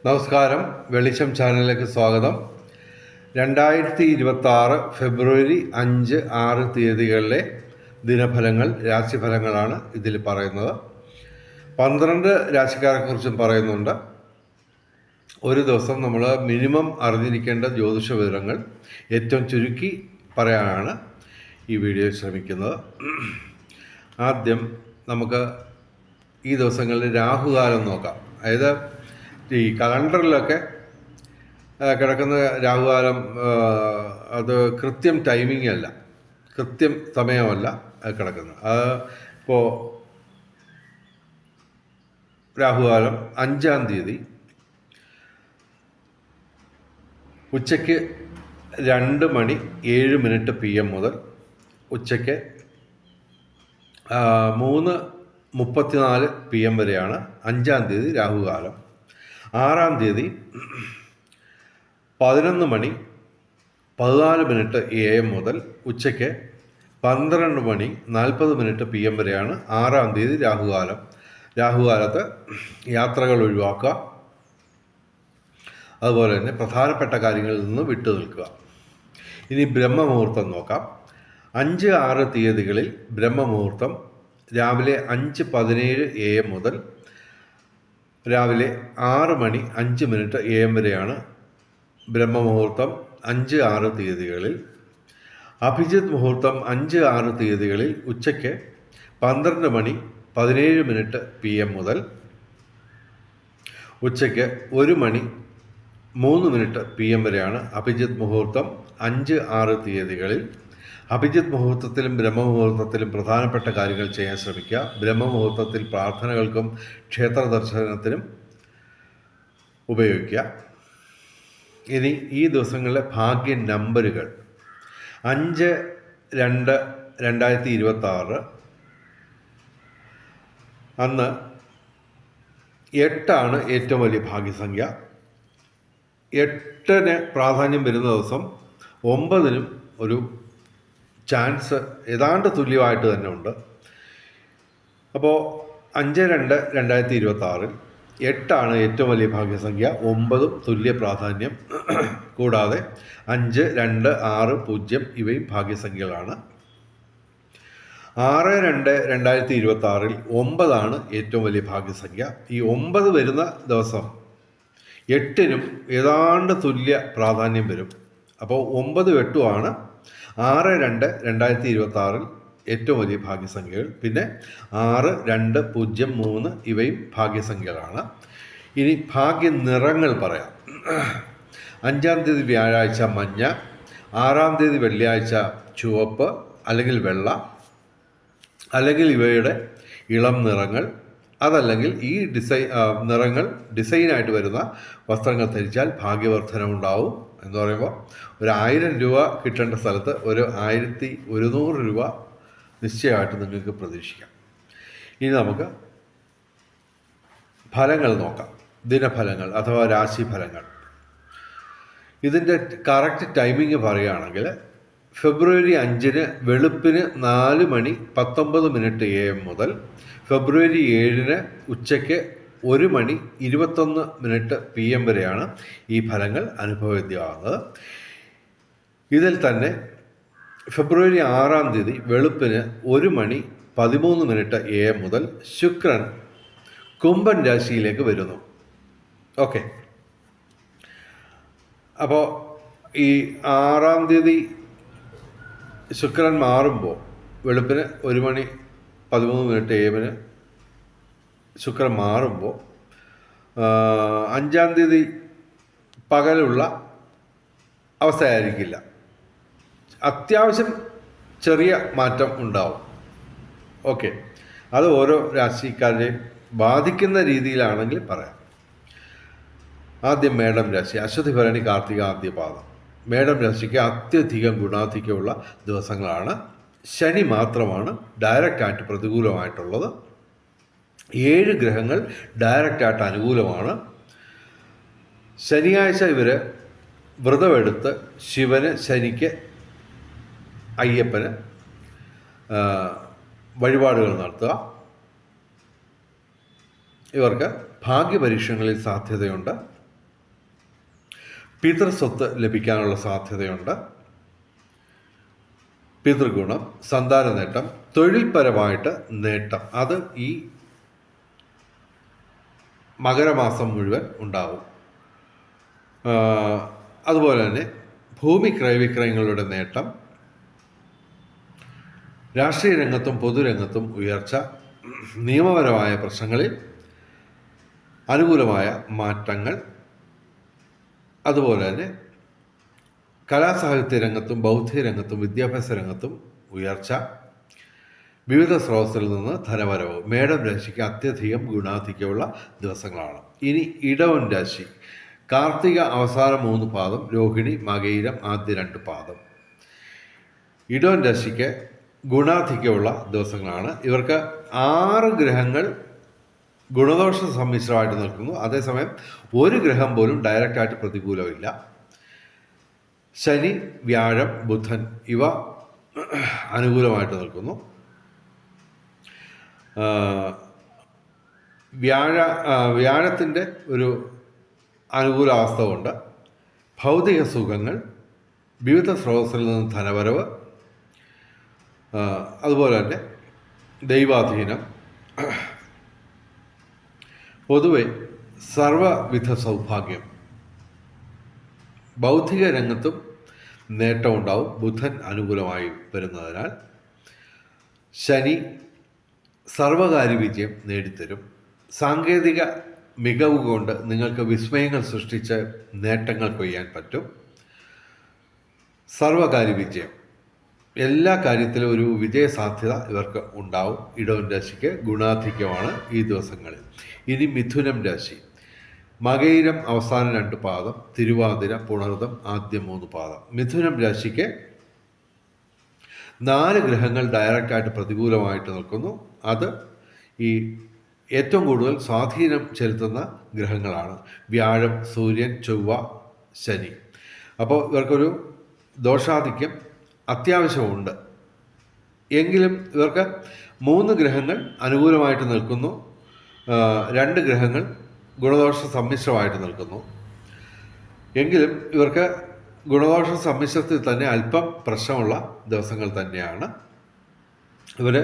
നമസ്കാരം. വെളിച്ചം ചാനലിലേക്ക് സ്വാഗതം. 2026 ഫെബ്രുവരി 5, 6 തീയതികളിലെ ദിനഫലങ്ങൾ, രാശിഫലങ്ങളാണ് ഇതിൽ പറയുന്നത്. 12 രാശിക്കാരെക്കുറിച്ചും പറയുന്നുണ്ട്. ഒരു ദിവസം നമ്മൾ മിനിമം അറിഞ്ഞിരിക്കേണ്ട ജ്യോതിഷ വിവരങ്ങൾ ഏറ്റവും ചുരുക്കി പറയാനാണ് ഈ വീഡിയോ ശ്രമിക്കുന്നത്. ആദ്യം നമുക്ക് ഈ ദിവസങ്ങളിൽ രാഹുകാലം നോക്കാം. അതായത് ഈ കലണ്ടറിലൊക്കെ കിടക്കുന്ന രാഹുകാലം അത് കൃത്യം ടൈമിംഗ് അല്ല, കൃത്യം സമയമല്ല കിടക്കുന്നത്. അത് ഇപ്പോൾ രാഹുകാലം 5-ാം തീയതി ഉച്ചയ്ക്ക് 2:07 PM മുതൽ ഉച്ചയ്ക്ക് 3:34 PM വരെയാണ് 5-ാം തീയതി രാഹുകാലം. 6-ാം തീയതി 11:14 AM മുതൽ ഉച്ചയ്ക്ക് 12:40 PM വരെയാണ് 6-ാം തീയതി രാഹുകാലം. രാഹുകാലത്ത് യാത്രകൾ ഒഴിവാക്കുക, അതുപോലെ തന്നെ പ്രധാനപ്പെട്ട കാര്യങ്ങളിൽ നിന്ന് വിട്ടു നിൽക്കുക. ഇനി ബ്രഹ്മമുഹൂർത്തം നോക്കാം. 5-6 തീയതികളിൽ ബ്രഹ്മമുഹൂർത്തം രാവിലെ 5:17 AM മുതൽ രാവിലെ 6:05 AM വരെയാണ് ബ്രഹ്മമുഹൂർത്തം 5-6 തീയതികളിൽ. അഭിജിത്ത് മുഹൂർത്തം 5-6 തീയതികളിൽ ഉച്ചയ്ക്ക് 12:17 PM മുതൽ ഉച്ചയ്ക്ക് 1:03 PM വരെയാണ് അഭിജിത്ത് മുഹൂർത്തം 5-6 തീയതികളിൽ. അഭിജിത്ത് മുഹൂർത്തത്തിലും ബ്രഹ്മമുഹൂർത്തത്തിലും പ്രധാനപ്പെട്ട കാര്യങ്ങൾ ചെയ്യാൻ ശ്രമിക്കുക. ബ്രഹ്മമുഹൂർത്തത്തിൽ പ്രാർത്ഥനകൾക്കും ക്ഷേത്ര ദർശനത്തിനും ഉപയോഗിക്കുക. ഇനി ഈ ദിവസങ്ങളിലെ ഭാഗ്യ നമ്പറുകൾ: 5-2-2026 അന്ന് 8 ഏറ്റവും വലിയ ഭാഗ്യസംഖ്യ. 8 പ്രാധാന്യം വരുന്ന ദിവസം 9 ഒരു ചാൻസ് ഏതാണ്ട് തുല്യമായിട്ട് തന്നെ ഉണ്ട്. അപ്പോൾ 5-2-2026 8 ഏറ്റവും വലിയ ഭാഗ്യസംഖ്യ, 9 തുല്യ പ്രാധാന്യം. കൂടാതെ 5, 2, 6, 0 ഇവയും ഭാഗ്യസംഖ്യകളാണ്. 6-2-2026 9 ഏറ്റവും വലിയ ഭാഗ്യസംഖ്യ. ഈ 9 വരുന്ന ദിവസം 8 ഏതാണ്ട് തുല്യ പ്രാധാന്യം വരും. അപ്പോൾ 9, 8 6-2-2026 ഏറ്റവും വലിയ ഭാഗ്യസംഖ്യകൾ. പിന്നെ 6, 2, 0, 3 ഇവയും ഭാഗ്യസംഖ്യകളാണ്. ഇനി ഭാഗ്യ നിറങ്ങൾ പറയാം. 5-ാം തീയതി വ്യാഴാഴ്ച മഞ്ഞ, 6-ാം തീയതി വെള്ളിയാഴ്ച ചുവപ്പ് അല്ലെങ്കിൽ വെള്ള, അല്ലെങ്കിൽ ഇവയുടെ ഇളം നിറങ്ങൾ. അതല്ലെങ്കിൽ ഈ നിറങ്ങൾ ഡിസൈനായിട്ട് വരുന്ന വസ്ത്രങ്ങൾ ധരിച്ചാൽ ഭാഗ്യവർദ്ധനമുണ്ടാവും. എന്ന് പറയുമ്പോൾ 1000 രൂപ കിട്ടേണ്ട സ്ഥലത്ത് 1100 രൂപ നിശ്ചയമായിട്ട് നിങ്ങൾക്ക് പ്രതീക്ഷിക്കാം. ഇനി നമുക്ക് ഫലങ്ങൾ നോക്കാം. ദിനഫലങ്ങൾ അഥവാ രാശിഫലങ്ങൾ. ഇതിൻ്റെ കറക്റ്റ് ടൈമിങ് പറയുകയാണെങ്കിൽ ഫെബ്രുവരി 5 വെളുപ്പിന് 4:19 AM മുതൽ ഫെബ്രുവരി 7 ഉച്ചയ്ക്ക് 1:21 PM വരെയാണ് ഈ ഫലങ്ങൾ അനുഭവവേദ്യമാകുന്നത്. ഇതിൽ തന്നെ ഫെബ്രുവരി 6-ാം തീയതി വെളുപ്പിന് 1:13 AM മുതൽ ശുക്രൻ കുംഭൻ രാശിയിലേക്ക് വരുന്നു. ഓക്കെ, അപ്പോൾ ഈ 6-ാം തീയതി ശുക്രൻ മാറുമ്പോൾ വെളുപ്പിന് 1:13 AM ശുക്രൻ മാറുമ്പോൾ 5-ാം തീയതി പകലുള്ള അവസ്ഥയായിരിക്കില്ല. അത്യാവശ്യം ചെറിയ മാറ്റം ഉണ്ടാവും. ഓക്കെ, അത് ഓരോ രാശിക്കാരെയും ബാധിക്കുന്ന രീതിയിലാണെങ്കിൽ പറയാം. ആദ്യം മേടം രാശി. അശ്വതി, ഭരണി, കാർത്തിക ആദ്യ പാദം. മേടം രാശിക്ക് അത്യധികം ഗുണാധിക്യമുള്ള ദിവസങ്ങളാണ്. ശനി മാത്രമാണ് ഡയറക്റ്റായിട്ട് പ്രതികൂലമായിട്ടുള്ളത്. 7 ഗ്രഹങ്ങൾ ഡയറക്റ്റായിട്ട് അനുകൂലമാണ്. ശനിയാഴ്ച ഇവർ വ്രതമെടുത്ത് ശിവന്, ശനിക്ക്, അയ്യപ്പന് വഴിപാടുകൾ നടത്തുക. ഇവർക്ക് ഭാഗ്യപരീക്ഷണങ്ങളിൽ സാധ്യതയുണ്ട്. പിതൃസ്വത്ത് ലഭിക്കാനുള്ള സാധ്യതയുണ്ട്. പിതൃഗുണം, സന്താന നേട്ടം, തൊഴിൽപരമായിട്ട് നേട്ടം, അത് ഈ മകരമാസം മുഴുവൻ ഉണ്ടാവും. അതുപോലെ തന്നെ ഭൂമി ക്രയവിക്രയങ്ങളുടെ നേട്ടം, രാഷ്ട്രീയ രംഗത്തും പൊതുരംഗത്തും ഉയർച്ച, നിയമപരമായ പ്രശ്നങ്ങളിൽ അനുകൂലമായ മാറ്റങ്ങൾ, അതുപോലെ തന്നെ കലാസാഹിത്യ രംഗത്തും ബൗദ്ധിക രംഗത്തും വിദ്യാഭ്യാസ രംഗത്തും ഉയർച്ച, വിവിധ സ്രോതസ്സിൽ നിന്ന് ധനവരവ്. മേടം രാശിക്ക് അത്യധികം ഗുണാധിക്യമുള്ള ദിവസങ്ങളാണ്. ഇനി ഇടവൻ രാശി, കാർത്തിക അവസാന 3 പാദം, രോഹിണി മകയിരം ആദ്യ 2 പാദം. ഇടവൻ രാശിക്ക് ഗുണാധിക്യമുള്ള ദിവസങ്ങളാണ്. ഇവർക്ക് 6 ഗ്രഹങ്ങൾ ഗുണദോഷ സമ്മിശ്രമായിട്ട് നിൽക്കുന്നു. അതേസമയം ഒരു ഗ്രഹം പോലും ഡയറക്റ്റായിട്ട് പ്രതികൂലമില്ല. ശനി, വ്യാഴം, ബുധൻ ഇവ അനുകൂലമായിട്ട് നിൽക്കുന്നു. വ്യാഴത്തിൻ്റെ ഒരു അനുകൂലാവസ്ഥ കൊണ്ട് ഭൗതിക സുഖങ്ങൾ, വിവിധ സ്രോതസ്സിൽ നിന്ന് ധനവരവ്, അതുപോലെ തന്നെ ദൈവാധീനം, പൊതുവെ സർവവിധ സൗഭാഗ്യം, ബൗദ്ധിക രംഗത്തും നേട്ടമുണ്ടാവും. ബുധൻ അനുകൂലമായി വരുന്നതിനാൽ ശനി സർവകാര്യ വിജയം നേടിത്തരും. സാങ്കേതിക മികവ് കൊണ്ട് നിങ്ങൾക്ക് വിസ്മയങ്ങൾ സൃഷ്ടിച്ച് നേട്ടങ്ങൾ കൊയ്യാൻ പറ്റും. സർവകാര്യ വിജയം, എല്ലാ കാര്യത്തിലും ഒരു വിജയസാധ്യത ഇവർക്ക് ഉണ്ടാവും. ഇടവൻ രാശിക്ക് ഗുണാധിക്യമാണ് ഈ ദിവസങ്ങളിൽ. ഇനി മിഥുനം രാശി, മകയിരം അവസാന 2 പാദം, തിരുവാതിര, പുണർദം ആദ്യ 3 പാദം. മിഥുനം രാശിക്ക് 4 ഗ്രഹങ്ങൾ ഡയറക്റ്റായിട്ട് പ്രതികൂലമായിട്ട് നിൽക്കുന്നു. അത് ഈ ഏറ്റവും കൂടുതൽ സ്വാധീനം ചെലുത്തുന്ന ഗ്രഹങ്ങളാണ് വ്യാഴം, സൂര്യൻ, ചൊവ്വ, ശനി. അപ്പോൾ ഇവർക്കൊരു ദോഷാധിക്യം അത്യാവശ്യമുണ്ട്. എങ്കിലും ഇവർക്ക് 3 ഗ്രഹങ്ങൾ അനുകൂലമായിട്ട് നിൽക്കുന്നു, 2 ഗ്രഹങ്ങൾ ഗുണദോഷ സമ്മിശ്രമായിട്ട് നിൽക്കുന്നു. എങ്കിലും ഇവർക്ക് ഗുണദോഷ സമ്മിശ്രത്തിൽ തന്നെ അല്പം പ്രശ്നമുള്ള ദിവസങ്ങൾ തന്നെയാണ്. ഇവർ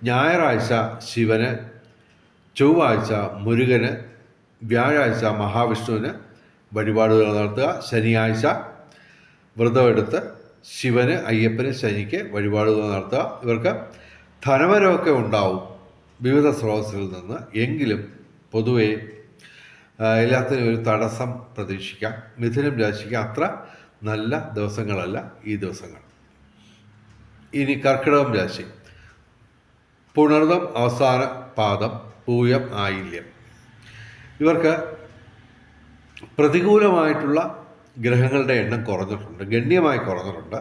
ഞായറാഴ്ച ശിവന്, ചൊവ്വാഴ്ച മുരുകന്, വ്യാഴാഴ്ച മഹാവിഷ്ണുവിന് വഴിപാടുകൾ നടത്തുക. ശനിയാഴ്ച വ്രതമെടുത്ത് ശിവന്, അയ്യപ്പന്, ശനിക്ക് വഴിപാടുകൾ നടത്തുക. ഇവർക്ക് ധനവരവൊക്കെ ഉണ്ടാവും വിവിധ സ്രോതസ്സിൽ നിന്ന്. എങ്കിലും പൊതുവെ എല്ലാത്തിനും ഒരു തടസ്സം പ്രതീക്ഷിക്കാം. മിഥുനം രാശിക്ക് അത്ര നല്ല ദിവസങ്ങളല്ല ഈ ദിവസങ്ങൾ. ഇനി കർക്കിടകം രാശി, പുണർദം അവസാന പാദം, പൂയം, ആയില്യം. ഇവർക്ക് പ്രതികൂലമായിട്ടുള്ള ഗ്രഹങ്ങളുടെ എണ്ണം കുറഞ്ഞിട്ടുണ്ട്, ഗണ്യമായി കുറഞ്ഞിട്ടുണ്ട്.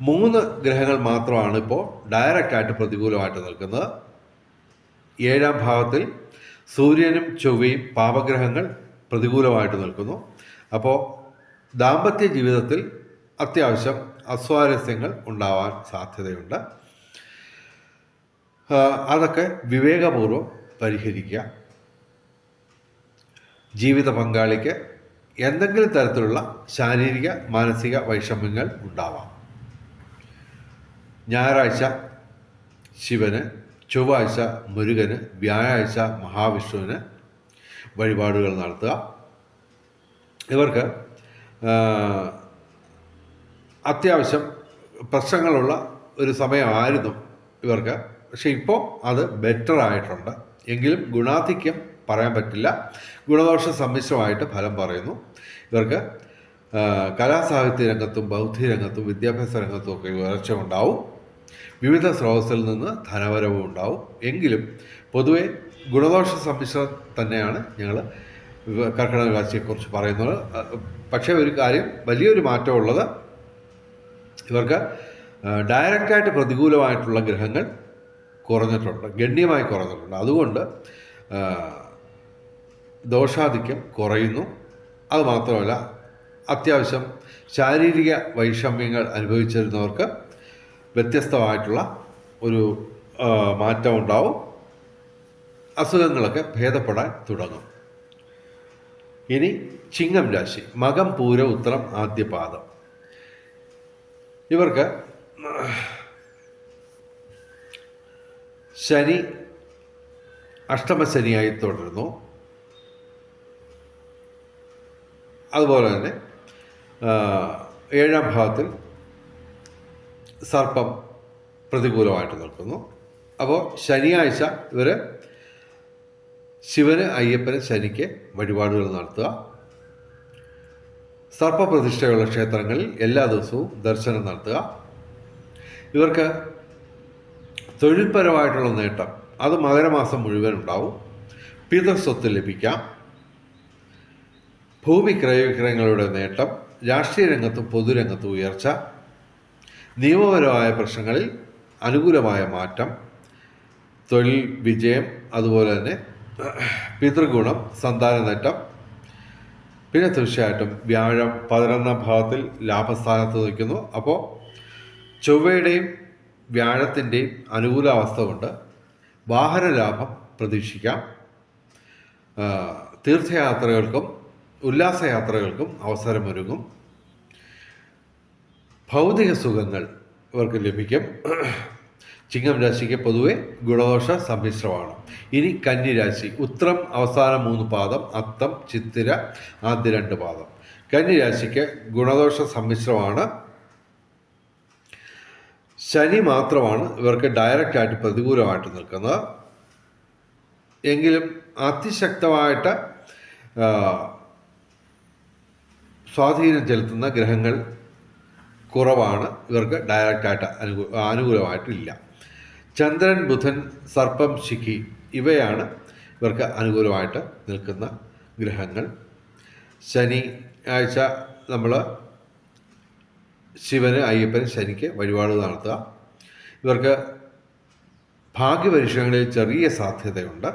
3 ഗ്രഹങ്ങൾ മാത്രമാണ് ഇപ്പോൾ ഡയറക്റ്റായിട്ട് പ്രതികൂലമായിട്ട് നിൽക്കുന്നത്. 7ാം ഭാവത്തിൽ സൂര്യനും ചൊവ്വയും പാപഗ്രഹങ്ങൾ പ്രതികൂലമായിട്ട് നിൽക്കുന്നു. അപ്പോൾ ദാമ്പത്യ ജീവിതത്തിൽ അത്യാവശ്യം അസ്വാരസ്യങ്ങൾ ഉണ്ടാവാൻ സാധ്യതയുണ്ട്. അതൊക്കെ വിവേകപൂർവ്വം പരിഹരിക്കുക. ജീവിത പങ്കാളിക്ക് എന്തെങ്കിലും തരത്തിലുള്ള ശാരീരിക മാനസിക വൈഷമ്യങ്ങൾ ഉണ്ടാവാം. ഞായറാഴ്ച ശിവന്, ചൊവ്വാഴ്ച മുരുകന്, വ്യാഴാഴ്ച മഹാവിഷ്ണുവിന് വഴിപാടുകൾ നടത്തുക. ഇവർക്ക് അത്യാവശ്യം പ്രശ്നങ്ങളുള്ള ഒരു സമയമായിരുന്നു ഇവർക്ക്. പക്ഷെ ഇപ്പോൾ അത് ബെറ്റർ ആയിട്ടുണ്ട്. എങ്കിലും ഗുണാധിക്യം പറയാൻ പറ്റില്ല. ഗുണദോഷ സമ്മിശ്രമായിട്ട് ഫലം പറയുന്നു. ഇവർക്ക് കലാസാഹിത്യ രംഗത്തും ബൗദ്ധിക രംഗത്തും വിദ്യാഭ്യാസ രംഗത്തും ഒക്കെ ഉയർച്ച ഉണ്ടാവും. വിവിധ സ്രോതസ്സിൽ നിന്ന് ധനവരവും ഉണ്ടാവും. എങ്കിലും പൊതുവെ ഗുണദോഷ സമ്മിശ്രം തന്നെയാണ് ഞങ്ങൾ കർക്കിടക രാശിയെക്കുറിച്ച് പറയുന്നത്. പക്ഷേ ഒരു കാര്യം, വലിയൊരു മാറ്റമുള്ളത് ഇവർക്ക് ഡയറക്റ്റായിട്ട് പ്രതികൂലമായിട്ടുള്ള ഗ്രഹങ്ങൾ കുറഞ്ഞിട്ടുണ്ട്, ഗണ്യമായി കുറഞ്ഞിട്ടുണ്ട്. അതുകൊണ്ട് ദോഷാധിക്യം കുറയുന്നു. അതുമാത്രമല്ല, അത്യാവശ്യം ശാരീരിക വൈഷമ്യങ്ങൾ അനുഭവിച്ചിരുന്നവർക്ക് വ്യത്യസ്തമായിട്ടുള്ള ഒരു മാറ്റം ഉണ്ടാവും. അസുഖങ്ങളൊക്കെ ഭേദപ്പെടാൻ തുടങ്ങും. ഇനി ചിങ്ങം രാശി, മകം പൂര ഉത്രം ആദ്യപാദം. ഇവർക്ക് ശനി അഷ്ടമശനിയായി തുടരുന്നു. അതുപോലെ തന്നെ 7-ാം ഭാവത്തിൽ സർപ്പം പ്രതികൂലമായിട്ട് നിൽക്കുന്നു. അപ്പോൾ ശനിയാഴ്ച ഇവർ ശിവന്, അയ്യപ്പന്, ശനിക്ക് വഴിപാടുകൾ നടത്തുക. സർപ്പപ്രതിഷ്ഠയുള്ള ക്ഷേത്രങ്ങളിൽ എല്ലാ ദിവസവും ദർശനം നടത്തുക. ഇവർക്ക് തൊഴിൽപരമായിട്ടുള്ള നേട്ടം അത് മകരമാസം മുഴുവൻ ഉണ്ടാവും. പിതൃസ്വത്ത് ലഭിക്കാം. ഭൂമി ക്രയവിക്രയങ്ങളുടെ നേട്ടം, രാഷ്ട്രീയ രംഗത്തും പൊതുരംഗത്തും ഉയർച്ച, നിയമപരമായ പ്രശ്നങ്ങളിൽ അനുകൂലമായ മാറ്റം, തൊഴിൽ വിജയം, അതുപോലെ തന്നെ പിതൃഗുണം, സന്താന നേട്ടം. പിന്നെ തീർച്ചയായിട്ടും വ്യാഴം 11-ാം ഭാവത്തിൽ ലാഭസ്ഥാനത്ത് നിൽക്കുന്നു. അപ്പോൾ ചൊവ്വയുടെയും വ്യാഴത്തിൻ്റെയും അനുകൂലാവസ്ഥ കൊണ്ട് വാഹന ലാഭം പ്രതീക്ഷിക്കാം. തീർത്ഥയാത്രകൾക്കും ഉല്ലാസയാത്രകൾക്കും അവസരമൊരുങ്ങും. ഭൗതിക സുഖങ്ങൾ ഇവർക്ക് ലഭിക്കും. ചിങ്ങം രാശിക്ക് പൊതുവെ ഗുണദോഷ സമ്മിശ്രമാണ്. ഇനി കന്നിരാശി, ഉത്രം അവസാന 3 പാദം, അത്തം, ചിത്തിര ആദ്യ 2 പാദം. കന്നിരാശിക്ക് ഗുണദോഷ സമ്മിശ്രമാണ്. ശനി മാത്രമാണ് ഇവർക്ക് ഡയറക്റ്റായിട്ട് പ്രതികൂലമായിട്ട് നിൽക്കുന്നത്. എങ്കിലും അതിശക്തമായിട്ട് സ്വാധീനം ചെലുത്തുന്ന ഗ്രഹങ്ങൾ കുറവാണ്. ഇവർക്ക് ഡയറക്റ്റായിട്ട് അനുകൂലമായിട്ടില്ല. ചന്ദ്രൻ, ബുധൻ, സർപ്പം, ശിഖി ഇവയാണ് ഇവർക്ക് അനുകൂലമായിട്ട് നിൽക്കുന്ന ഗ്രഹങ്ങൾ. ശനി ആഴ്ച നമ്മൾ ശിവന്, അയ്യപ്പന്, ശനിക്ക് വഴിപാട് നടത്തുക. ഇവർക്ക് ഭാഗ്യപരീക്ഷണങ്ങളിൽ ചെറിയ സാധ്യതയുണ്ട്.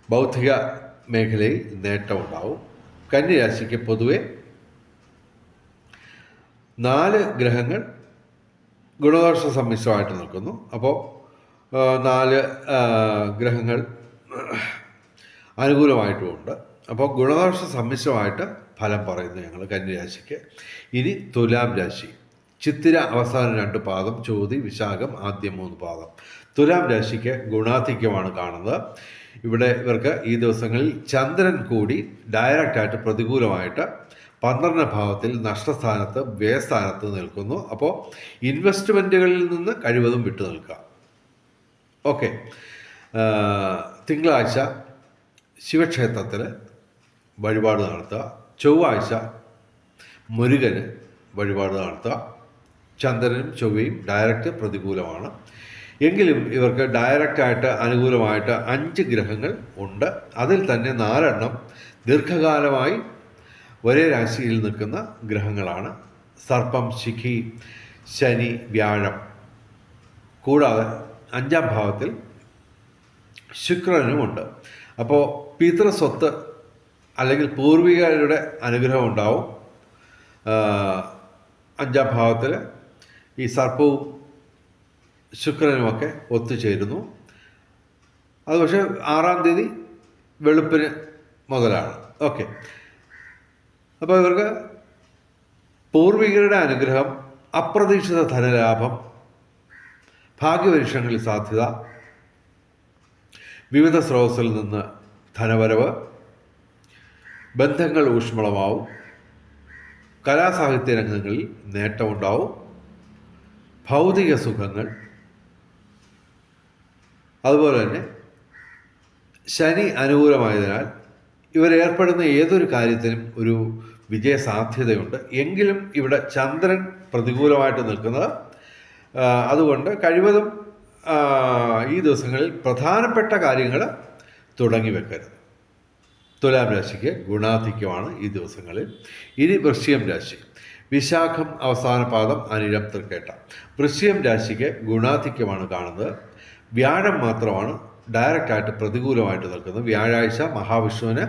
ബൗദ്ധിക മേഖലയിൽ നേട്ടമുണ്ടാവും. കന്നിരാശിക്ക് പൊതുവെ 4 ഗ്രഹങ്ങൾ ഗുണദോഷ സമ്മിശ്രമായിട്ട് നിൽക്കുന്നു. അപ്പോൾ 4 ഗ്രഹങ്ങൾ അനുകൂലമായിട്ടുമുണ്ട്. അപ്പോൾ ഗുണദോഷ സമ്മിശ്രമായിട്ട് ഫലം പറയുന്നു ഞങ്ങൾ കന്നിരാശിക്ക്. ഇനി തുലാം രാശി, ചിത്തിര അവസാന 2 പാദം, ചോതി, വിശാഖം ആദ്യ 3 പാദം. തുലാം രാശിക്ക് ഗുണാധിക്യമാണ് കാണുന്നത്. ഇവിടെ ഇവർക്ക് ഈ ദിവസങ്ങളിൽ ചന്ദ്രൻ കൂടി ഡയറക്റ്റായിട്ട് പ്രതികൂലമായിട്ട് 12-ാം ഭാവത്തിൽ നഷ്ടസ്ഥാനത്ത്, വ്യയസ്ഥാനത്ത് നിൽക്കുന്നു. അപ്പോൾ ഇൻവെസ്റ്റ്മെൻറ്റുകളിൽ നിന്ന് കഴിവതും വിട്ടു നിൽക്കുക. ഓക്കെ. തിങ്കളാഴ്ച ശിവക്ഷേത്രത്തിൽ വഴിപാട് നടത്തുക. ചൊവ്വാഴ്ച മുരുകന് വഴിപാട് നടത്തുക. ചന്ദ്രനും ചൊവ്വയും ഡയറക്റ്റ് പ്രതികൂലമാണ്. എങ്കിലും ഇവർക്ക് ഡയറക്റ്റായിട്ട് അനുകൂലമായിട്ട് 5 ഗ്രഹങ്ങൾ ഉണ്ട്. അതിൽ തന്നെ 4 ദീർഘകാലമായി ഒരേ രാശിയിൽ നിൽക്കുന്ന ഗ്രഹങ്ങളാണ്. സർപ്പം, ശിഖി, ശനി, വ്യാഴം. കൂടാതെ 5-ാം ഭാവത്തിൽ ശുക്രനുമുണ്ട്. അപ്പോൾ പിതൃസ്വത്ത് അല്ലെങ്കിൽ പൂർവികരുടെ അനുഗ്രഹം ഉണ്ടാവും. 5-ാം ഭാവത്തിൽ ഈ സർപ്പവും ശുക്രനുമൊക്കെ ഒത്തുചേരുന്നു. അത് പക്ഷേ 6-ാം തീയതി വെളുപ്പിന് മുതലാണ്. ഓക്കെ. അപ്പോൾ ഇവർക്ക് പൂർവികരുടെ അനുഗ്രഹം, അപ്രതീക്ഷിത ധനലാഭം, ഭാഗ്യപരീക്ഷണങ്ങളിൽ സാധ്യത, വിവിധ സ്രോതസ്സിൽ നിന്ന് ധനവരവ്, ബന്ധങ്ങൾ ഊഷ്മളമാവും, കലാസാഹിത്യ രംഗങ്ങളിൽ നേട്ടമുണ്ടാവും, ഭൗതിക സുഖങ്ങൾ. അതുപോലെ തന്നെ ശനി അനുകൂലമായതിനാൽ ഇവരേർപ്പെടുന്ന ഏതൊരു കാര്യത്തിനും ഒരു വിജയ സാധ്യതയുണ്ട്. എങ്കിലും ഇവിടെ ചന്ദ്രൻ പ്രതികൂലമായിട്ട് നിൽക്കുന്നത്, അതുകൊണ്ട് കഴിവതും ഈ ദിവസങ്ങളിൽ പ്രധാനപ്പെട്ട കാര്യങ്ങൾ തുടങ്ങി വെക്കരുത്. തുലാം രാശിക്ക് ഗുണാധിക്യമാണ് ഈ ദിവസങ്ങളിൽ. ഇനി വൃശ്ചികം രാശി, വിശാഖം അവസാന പാദം, അനിഴം, തൃക്കേട്ട. വൃശ്ചികം രാശിക്ക് ഗുണാധിക്യമാണ് കാണുന്നത്. വ്യാഴം മാത്രമാണ് ഡയറക്റ്റായിട്ട് പ്രതികൂലമായിട്ട് നിൽക്കുന്നത്. വ്യാഴാഴ്ച മഹാവിഷ്ണുവിന്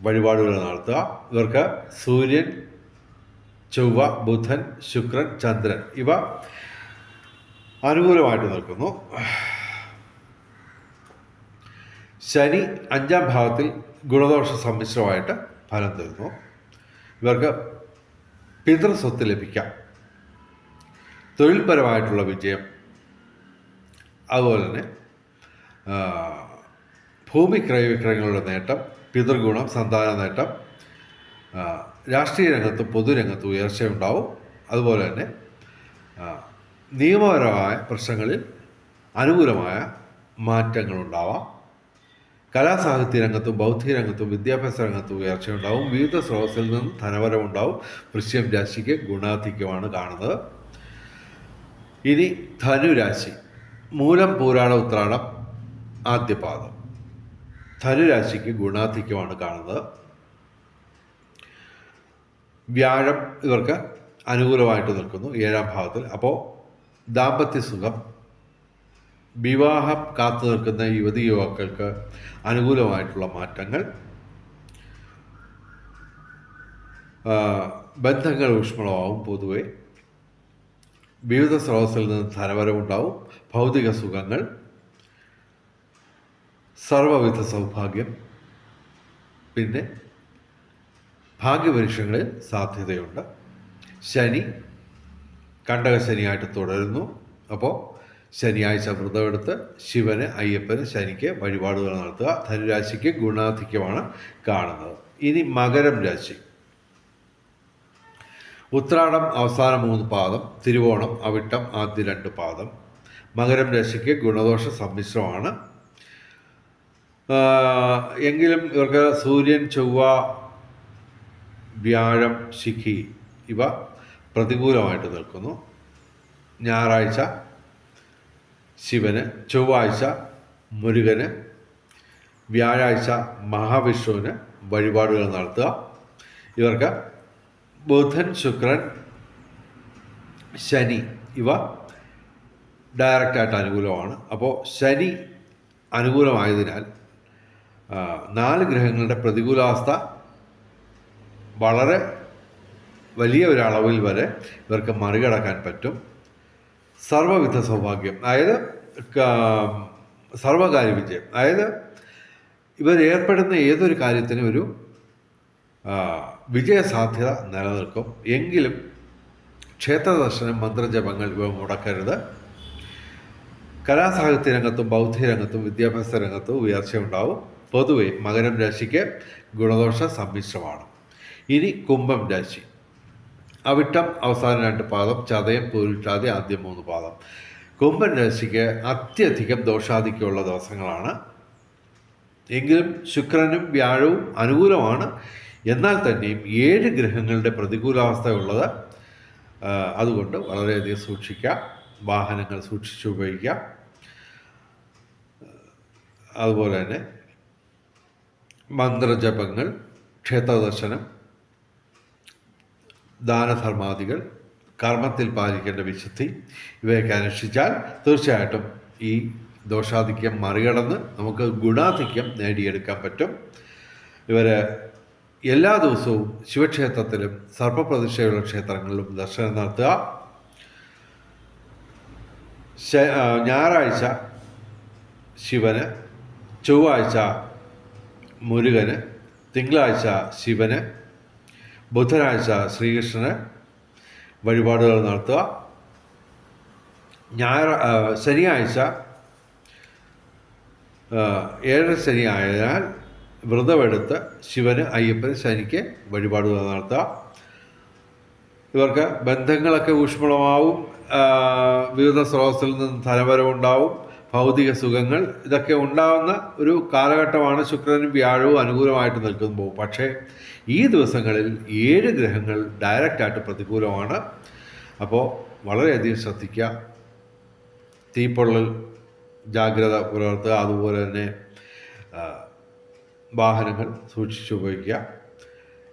വഴിപാടുകൾ നടത്തുക. ഇവർക്ക് സൂര്യൻ, ചൊവ്വ, ബുധൻ, ശുക്രൻ, ചന്ദ്രൻ ഇവ അനുകൂലമായിട്ട് നിൽക്കുന്നു. ശനി 5-ാം ഭാവത്തിൽ ഗുണദോഷ സമ്മിശ്രമായിട്ട് ഫലം തരുന്നു. ഇവർക്ക് പിതൃസ്വത്ത് ലഭിക്കാം, തൊഴിൽപരമായിട്ടുള്ള വിജയം, അതുപോലെ തന്നെ ഭൂമി ക്രയവിക്രയങ്ങളുടെ നേട്ടം, പിതൃഗുണം, സന്താന നേട്ടം, രാഷ്ട്രീയ രംഗത്തും പൊതുരംഗത്തും ഉയർച്ചയുണ്ടാവും. അതുപോലെ തന്നെ നിയമപരമായ പ്രശ്നങ്ങളിൽ അനുകൂലമായ മാറ്റങ്ങളുണ്ടാവാം. കലാസാഹിത്യ രംഗത്തും ബൗദ്ധിക രംഗത്തും വിദ്യാഭ്യാസ രംഗത്തും ഉയർച്ചയുണ്ടാവും. വിവിധ സ്രോതസ്സിൽ നിന്നും ധനവരവുണ്ടാവും. വൃശ്ചികം രാശിക്ക് ഗുണാധിക്യമാണ് കാണുന്നത്. ഇനി ധനുരാശി, മൂലം പൂരാട ഉത്രാടം ആദ്യപാദം. ധനുരാശിക്ക് ഗുണാധിക്യമാണ് കാണുന്നത്. വ്യാഴം ഇവർക്ക് അനുകൂലമായിട്ട് നിൽക്കുന്നു 7-ാം ഭാവത്തിൽ. അപ്പോൾ ദാമ്പത്യ സുഖം, വിവാഹം കാത്തു നിൽക്കുന്ന യുവതി യുവാക്കൾക്ക് അനുകൂലമായിട്ടുള്ള മാറ്റങ്ങൾ, ബന്ധങ്ങൾ ഊഷ്മളമാവും. പൊതുവെ വിവിധ സ്രോതസ്സിൽ നിന്ന് ധനവരവുണ്ടാവും. ഭൗതിക സുഖങ്ങൾ, സർവവിധ സൗഭാഗ്യം, പിന്നെ ഭാഗ്യപരീക്ഷകളിൽ സാധ്യതയുണ്ട്. ശനി കണ്ടകശനിയായിട്ട് തുടരുന്നു. അപ്പോൾ ശനിയാഴ്ച വ്രതമെടുത്ത് ശിവന്, അയ്യപ്പന്, ശനിക്ക് വഴിപാടുകൾ നടത്തുക. ധനുരാശിക്ക് ഗുണാധിക്യമാണ് കാണുന്നത്. ഇനി മകരം രാശി, ഉത്രാടം അവസാന 3 പാദം, തിരുവോണം, അവിട്ടം ആദ്യ 2 പാദം. മകരം രാശിക്ക് ഗുണദോഷ സമ്മിശ്രമാണ്. എങ്കിലും ഇവർക്ക് സൂര്യൻ, ചൊവ്വ, വ്യാഴം, ശിഖി ഇവ പ്രതികൂലമായിട്ട് നിൽക്കുന്നു. ഞായറാഴ്ച ശിവന്, ചൊവ്വാഴ്ച മുരുകന്, വ്യാഴാഴ്ച മഹാവിഷ്ണുവിന് വഴിപാടുകൾ നടത്തുക. ഇവർക്ക് ബുധൻ, ശുക്രൻ, ശനി ഇവ ഡയറക്റ്റായിട്ട് അനുകൂലമാണ്. അപ്പോൾ ശനി അനുകൂലമായതിനാൽ 4 ഗ്രഹങ്ങളുടെ പ്രതികൂലാവസ്ഥ വളരെ വലിയ ഒരളവിൽ വരെ ഇവർക്ക് മറികടക്കാൻ പറ്റും. സർവവിധ സൗഭാഗ്യം, അതായത് സർവകാര്യ വിജയം, അതായത് ഇവർ ഏർപ്പെടുന്ന ഏതൊരു കാര്യത്തിനും ഒരു വിജയസാധ്യത നിലനിൽക്കും. എങ്കിലും ക്ഷേത്രദർശനം, മന്ത്രജപങ്ങൾ ഇവ മുടക്കരുത്. കലാസാഹിത്യ രംഗത്തും ബൗദ്ധിക രംഗത്തും വിദ്യാഭ്യാസ രംഗത്തും ഉയർച്ചയുണ്ടാവും. പൊതുവെ മകരം രാശിക്ക് ഗുണദോഷ സമ്മിശ്രമാണ്. ഇനി കുംഭം രാശി, അവിട്ടം അവസാന 2 പാദം, ചതയം, പൂരിട്ടാതി ആദ്യ 3 പാദം. കുംഭം രാശിക്ക് അത്യധികം ദോഷാധിക്യമുള്ള ദിവസങ്ങളാണ്. എങ്കിലും ശുക്രനും വ്യാഴവും അനുകൂലമാണ്. എന്നാൽ തന്നെയും 7 ഗ്രഹങ്ങളുടെ പ്രതികൂലാവസ്ഥയുള്ളത്. അതുകൊണ്ട് വളരെയധികം സൂക്ഷിക്കുക. വാഹനങ്ങൾ സൂക്ഷിച്ച് ഉപയോഗിക്കുക. അതുപോലെ തന്നെ മന്ത്രജപങ്ങൾ, ക്ഷേത്രദർശനം, ദാനധർമാദികൾ, കർമ്മത്തിൽ പാലിക്കേണ്ട വിശുദ്ധി ഇവയൊക്കെ അനുഷ്ഠിച്ചാൽ തീർച്ചയായിട്ടും ഈ ദോഷാധിക്യം മറികടന്ന് നമുക്ക് ഗുണാധിക്യം നേടിയെടുക്കാൻ പറ്റും. ഇവർ എല്ലാ ദിവസവും ശിവക്ഷേത്രത്തിലും സർപ്പപ്രതിഷ്ഠയുള്ള ക്ഷേത്രങ്ങളിലും ദർശനം നടത്തുക. ഞായറാഴ്ച ശിവന്, ചൊവ്വാഴ്ച മുരുകന്, തിങ്കളാഴ്ച ശിവന്, ബുധനാഴ്ച ശ്രീകൃഷ്ണന് വഴിപാടുകൾ നടത്തുക. ശനിയാഴ്ച 7 ശനി ആയതിനാൽ വ്രതമെടുത്ത് ശിവന്, അയ്യപ്പന്, ശനിക്ക് വഴിപാടുകൾ നടത്തുക. ഇവർക്ക് ബന്ധങ്ങളൊക്കെ ഊഷ്മളമാവും. വിവിധ സ്രോതസ്സിൽ നിന്ന് ധനവരവുണ്ടാവും. ഭൗതിക സുഖങ്ങൾ ഇതൊക്കെ ഉണ്ടാകുന്ന ഒരു കാലഘട്ടമാണ്. ശുക്രനും വ്യാഴവും അനുകൂലമായിട്ട് നിൽക്കുമ്പോൾ, പക്ഷേ ഈ ദിവസങ്ങളിൽ 7 ഗ്രഹങ്ങൾ ഡയറക്റ്റായിട്ട് പ്രതികൂലമാണ്. അപ്പോൾ വളരെയധികം ശ്രദ്ധിക്കുക. തീപ്പൊള്ളൽ ജാഗ്രത പുലർത്തുക. അതുപോലെ തന്നെ വാഹനങ്ങൾ സൂക്ഷിച്ച് ഉപയോഗിക്കുക.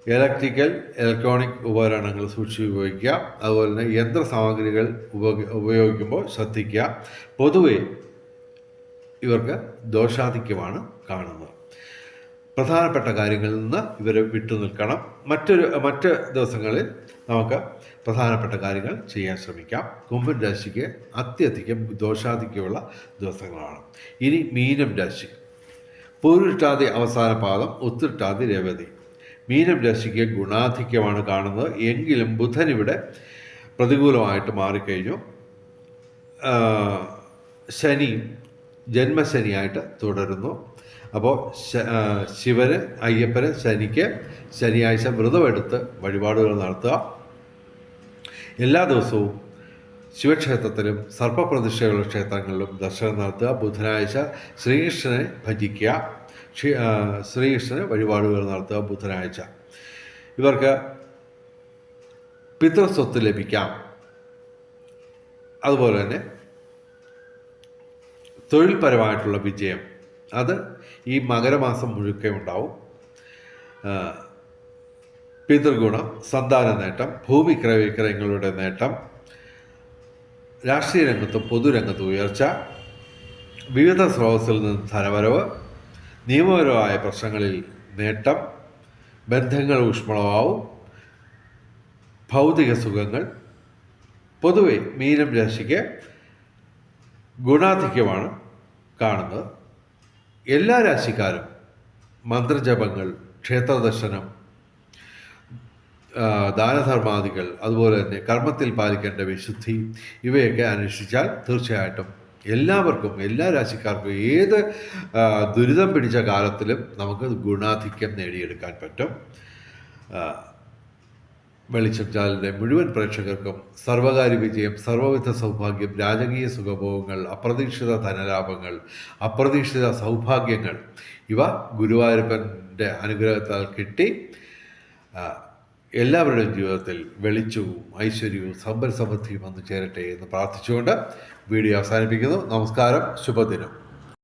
ഇലക്ട്രോണിക് ഉപകരണങ്ങൾ സൂക്ഷിച്ച് ഉപയോഗിക്കുക. അതുപോലെ തന്നെ യന്ത്രസാമഗ്രികൾ ഉപയോഗിക്കുമ്പോൾ ശ്രദ്ധിക്കുക. പൊതുവെ ഇവർക്ക് ദോഷാധിക്യമാണ് കാണുന്നത്. പ്രധാനപ്പെട്ട കാര്യങ്ങളിൽ നിന്ന് ഇവർ വിട്ടുനിൽക്കണം. മറ്റ് ദിവസങ്ങളിൽ നമുക്ക് പ്രധാനപ്പെട്ട കാര്യങ്ങൾ ചെയ്യാൻ ശ്രമിക്കാം. കുംഭൻ രാശിക്ക് അത്യധികം ദോഷാധിക്യമുള്ള ദിവസങ്ങളാണ്. ഇനി മീനം രാശി, പൂരുരുട്ടാതി അവസാന പാദം, ഉത്തിരുട്ടാതി രേവതി. മീനം രാശിക്ക് ഗുണാധിക്യമാണ് കാണുന്നത്. എങ്കിലും ബുധൻ ഇവിടെ പ്രതികൂലമായിട്ട് മാറിക്കഴിഞ്ഞു. ശനി ജന്മശനിയായിട്ട് തുടരുന്നു. അപ്പോൾ ശിവന്, അയ്യപ്പന്, ശനിക്ക് ശനിയാഴ്ച വ്രതമെടുത്ത് വഴിപാടുകൾ നടത്തുക. എല്ലാ ദിവസവും ശിവക്ഷേത്രത്തിലും സർപ്പപ്രതിഷ്ഠയുള്ള ക്ഷേത്രങ്ങളിലും ദർശനം നടത്തുക. ബുധനാഴ്ച ശ്രീകൃഷ്ണനെ ഭജിക്കുക, ശ്രീകൃഷ്ണന് വഴിപാടുകൾ നടത്തുക. ബുധനാഴ്ച ഇവർക്ക് പിതൃസ്വത്ത് ലഭിക്കാം. അതുപോലെ തന്നെ തൊഴിൽപരമായിട്ടുള്ള വിജയം അത് ഈ മകരമാസം മുഴുക്കെ ഉണ്ടാവും. പിതൃഗുണം, സന്താന നേട്ടം, ഭൂമി ക്രയവിക്രയങ്ങളുടെ നേട്ടം, രാഷ്ട്രീയ രംഗത്തും പൊതുരംഗത്തും ഉയർച്ച, വിവിധ സ്രോതസ്സിൽ നിന്ന് ധനവരവ്, നിയമപരമായ പ്രശ്നങ്ങളിൽ നേട്ടം, ബന്ധങ്ങൾ ഊഷ്മളമാവും, ഭൗതിക സുഖങ്ങൾ. പൊതുവെ മീനം രാശിക്ക് ഗുണാധിക്യമാണ് കാണുന്നത്. എല്ലാ രാശിക്കാരും മന്ത്രജപങ്ങൾ, ക്ഷേത്രദർശനം, ദാനധർമാദികൾ, അതുപോലെ തന്നെ കർമ്മത്തിൽ പാലിക്കേണ്ട വിശുദ്ധി ഇവയൊക്കെ അന്വേഷിച്ചാൽ തീർച്ചയായിട്ടും എല്ലാവർക്കും, എല്ലാ രാശിക്കാർക്കും ഏത് ദുരിതം പിടിച്ച കാലത്തിലും നമുക്ക് ഗുണാധിക്യം നേടിയെടുക്കാൻ പറ്റും. വെളിച്ചം ചാനലിൻ്റെ മുഴുവൻ പ്രേക്ഷകർക്കും സർവകാര്യ വിജയം, സർവവിധ സൗഭാഗ്യം, രാജകീയ സുഖഭോഗങ്ങൾ, അപ്രതീക്ഷിത ധനലാഭങ്ങൾ, അപ്രതീക്ഷിത സൗഭാഗ്യങ്ങൾ ഇവ ഗുരുവായൂരപ്പൻ്റെ അനുഗ്രഹത്താൽ കിട്ടി എല്ലാവരുടെയും ജീവിതത്തിൽ വെളിച്ചവും ഐശ്വര്യവും സമ്പൽ സമൃദ്ധിയും വന്നു ചേരട്ടെ എന്ന് പ്രാർത്ഥിച്ചുകൊണ്ട് വീഡിയോ അവസാനിപ്പിക്കുന്നു. നമസ്കാരം, ശുഭദിനം.